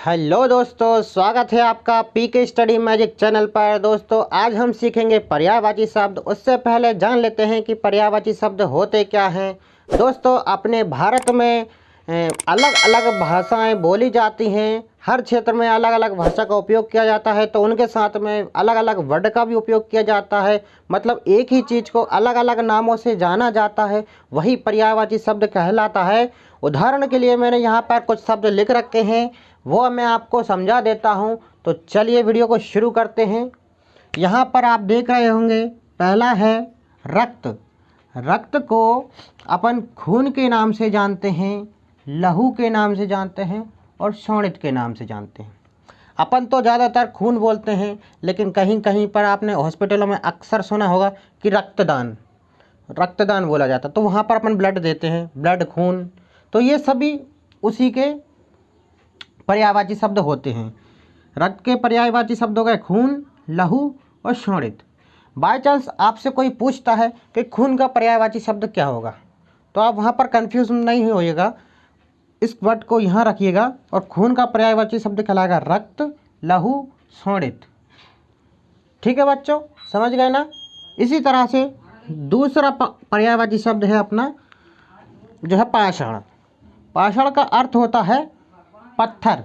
Hello दोस्तों, स्वागत है आपका पीके स्टडी मैजिक चैनल पर। दोस्तों आज हम सीखेंगे पर्यायवाची शब्द। उससे पहले जान लेते हैं कि पर्यायवाची शब्द होते क्या हैं। दोस्तों अपने भारत में अलग अलग भाषाएं बोली जाती हैं। हर क्षेत्र में अलग अलग भाषा का उपयोग किया जाता है, तो उनके साथ में अलग अलग वर्ड का भी उपयोग किया जाता है। मतलब एक ही चीज़ को अलग अलग नामों से जाना जाता है, वही पर्यायवाची शब्द कहलाता है। उदाहरण के लिए मैंने यहाँ पर कुछ शब्द लिख रखे हैं, वो मैं आपको समझा देता हूँ। तो चलिए वीडियो को शुरू करते हैं। यहाँ पर आप देख रहे होंगे, पहला है रक्त। रक्त को अपन खून के नाम से जानते हैं, लहू के नाम से जानते हैं और शोणित के नाम से जानते हैं। अपन तो ज़्यादातर खून बोलते हैं, लेकिन कहीं कहीं पर आपने हॉस्पिटलों में अक्सर सुना होगा कि रक्तदान बोला जाता, तो वहाँ पर अपन ब्लड देते हैं, ब्लड खून। तो ये सभी उसी के पर्यायवाची शब्द होते हैं। रक्त के पर्यायवाची शब्द हो गए खून, लहू और शोणित। बाय चांस आपसे कोई पूछता है कि खून का पर्यायवाची शब्द क्या होगा, तो आप वहाँ पर कंफ्यूज नहीं होइएगा, इस वर्ड को यहाँ रखिएगा और खून का पर्यायवाची शब्द कहलाएगा रक्त, लहू, शोणित। ठीक है बच्चों, समझ गए ना। इसी तरह से दूसरा पर्यायवाची शब्द है अपना जो है पाषाण। पाषाण का अर्थ होता है पत्थर।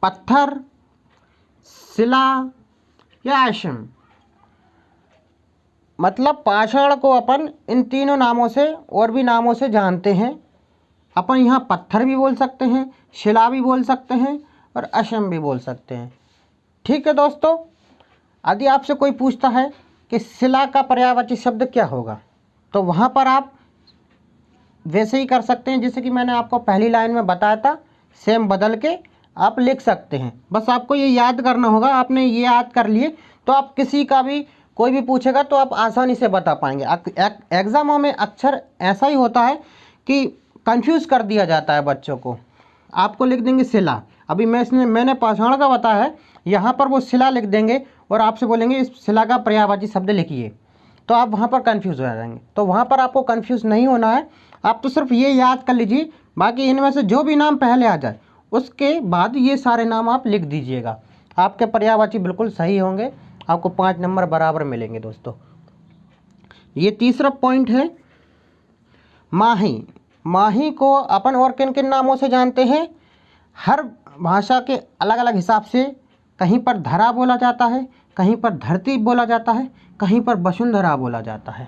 पत्थर, शिला या आश्रम। मतलब पाषाण को अपन इन तीनों नामों से और भी नामों से जानते हैं। अपन यहाँ पत्थर भी बोल सकते हैं, शिला भी बोल सकते हैं और अशम भी बोल सकते हैं। ठीक है दोस्तों, यदि आपसे कोई पूछता है कि शिला का पर्यायवाची शब्द क्या होगा, तो वहाँ पर आप वैसे ही कर सकते हैं जैसे कि मैंने आपको पहली लाइन में बताया था, सेम बदल के आप लिख सकते हैं। बस आपको ये याद करना होगा। आपने ये याद कर लिए तो आप किसी का भी कोई भी पूछेगा तो आप आसानी से बता पाएंगे। एग्ज़ामों में अक्सर ऐसा ही होता है कि कंफ्यूज कर दिया जाता है बच्चों को। आपको लिख देंगे शिला, अभी मैंने पाषाण का बताया है, यहाँ पर वो शिला लिख देंगे और आपसे बोलेंगे इस शिला का पर्यायवाची शब्द लिखिए, तो आप वहाँ पर कंफ्यूज हो जाएंगे। तो वहाँ पर आपको कंफ्यूज नहीं होना है, आप तो सिर्फ ये याद कर लीजिए। बाकी इनमें से जो भी नाम पहले आ जाए उसके बाद ये सारे नाम आप लिख दीजिएगा, आपके पर्यायवाची बिल्कुल सही होंगे, आपको 5 नंबर बराबर मिलेंगे। दोस्तों ये तीसरा पॉइंट है माही। माही को अपन और किन किन नामों से जानते हैं। हर भाषा के अलग अलग हिसाब से कहीं पर धरा बोला जाता है, कहीं पर धरती बोला जाता है, कहीं पर वसुंधरा बोला जाता है।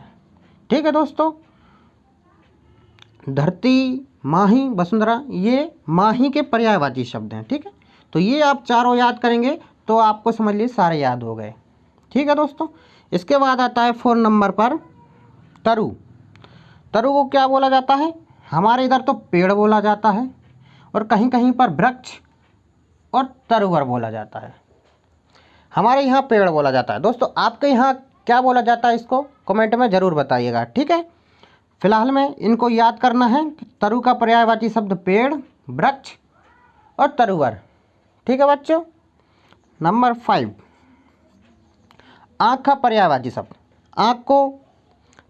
ठीक है दोस्तों, धरती, माही, वसुंधरा, ये माही के पर्यायवाची शब्द हैं। ठीक है, तो ये आप चारों याद करेंगे तो आपको समझ लीजिए सारे याद हो गए। ठीक है दोस्तों, इसके बाद आता है 4 नंबर पर तरु। तरु को क्या बोला जाता है। हमारे इधर तो पेड़ बोला जाता है और कहीं कहीं पर वृक्ष और तरुवर बोला जाता है। हमारे यहाँ पेड़ बोला जाता है। दोस्तों आपके यहाँ क्या बोला जाता है, इसको कमेंट में ज़रूर बताइएगा। ठीक है, फिलहाल में इनको याद करना है कि तरु का पर्यायवाची शब्द पेड़, वृक्ष और तरुवर। ठीक है बच्चों। नंबर 5 आँख का पर्यायवाची शब्द। आँख को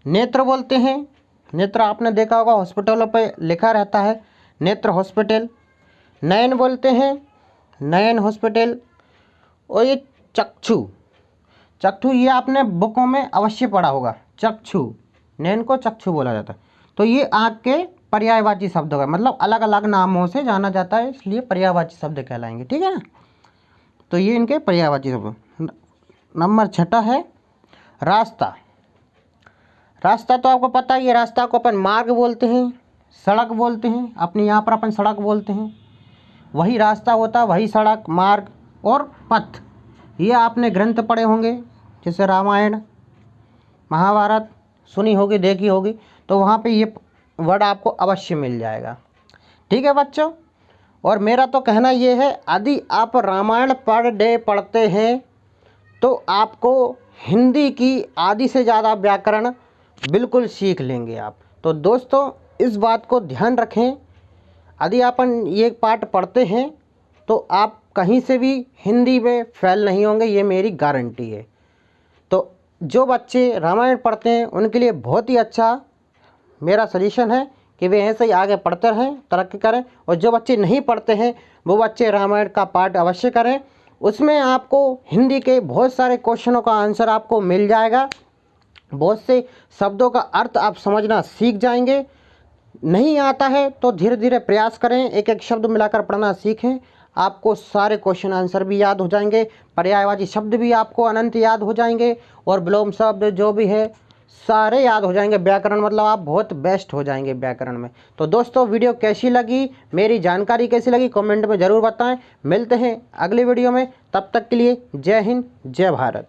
नेत्र बोलते हैं। नेत्र आपने देखा होगा हॉस्पिटलों पे लिखा रहता है, नेत्र हॉस्पिटल। नयन बोलते हैं, नयन हॉस्पिटल। और ये चक्षु, चक्षु ये आपने बुकों में अवश्य पढ़ा होगा, चक्षु, नयन को चक्षु बोला जाता है। तो ये आँख के पर्यायवाची शब्द होगा, मतलब अलग अलग नामों से जाना जाता है, इसलिए पर्यायवाची शब्द कहलाएंगे। ठीक है ना, तो ये इनके पर्यायवाची शब्द। नंबर 6 है रास्ता। रास्ता तो आपको पता ही है, रास्ता को अपन मार्ग बोलते हैं, सड़क बोलते हैं। अपने यहाँ पर अपन सड़क बोलते हैं, वही रास्ता होता है, वही सड़क, मार्ग और पथ। ये आपने ग्रंथ पढ़े होंगे, जैसे रामायण, महाभारत सुनी होगी, देखी होगी, तो वहाँ पे ये वर्ड आपको अवश्य मिल जाएगा। ठीक है बच्चों, और मेरा तो कहना ये है, यदि आप रामायण पर डे पढ़ते हैं तो आपको हिंदी की आधी से ज़्यादा व्याकरण बिल्कुल सीख लेंगे आप। तो दोस्तों इस बात को ध्यान रखें, यदि अपन ये पाठ पढ़ते हैं तो आप कहीं से भी हिंदी में फेल नहीं होंगे, ये मेरी गारंटी है। तो जो बच्चे रामायण पढ़ते हैं उनके लिए बहुत ही अच्छा मेरा सजेशन है कि वे ऐसे ही आगे पढ़ते रहें, तरक्की करें। और जो बच्चे नहीं पढ़ते हैं वो बच्चे रामायण का पाठ अवश्य करें। उसमें आपको हिंदी के बहुत सारे क्वेश्चनों का आंसर आपको मिल जाएगा। बहुत से शब्दों का अर्थ आप समझना सीख जाएंगे। नहीं आता है तो धीरे धीरे प्रयास करें, एक एक शब्द मिलाकर पढ़ना सीखें। आपको सारे क्वेश्चन आंसर भी याद हो जाएंगे, पर्यायवाची शब्द भी आपको अनंत याद हो जाएंगे, और विलोम शब्द जो भी है सारे याद हो जाएंगे। व्याकरण मतलब आप बहुत बेस्ट हो जाएंगे व्याकरण में। तो दोस्तों वीडियो कैसी लगी, मेरी जानकारी कैसी लगी, कमेंट में ज़रूर बताएं। मिलते हैं अगली वीडियो में, तब तक के लिए जय हिंद जय भारत।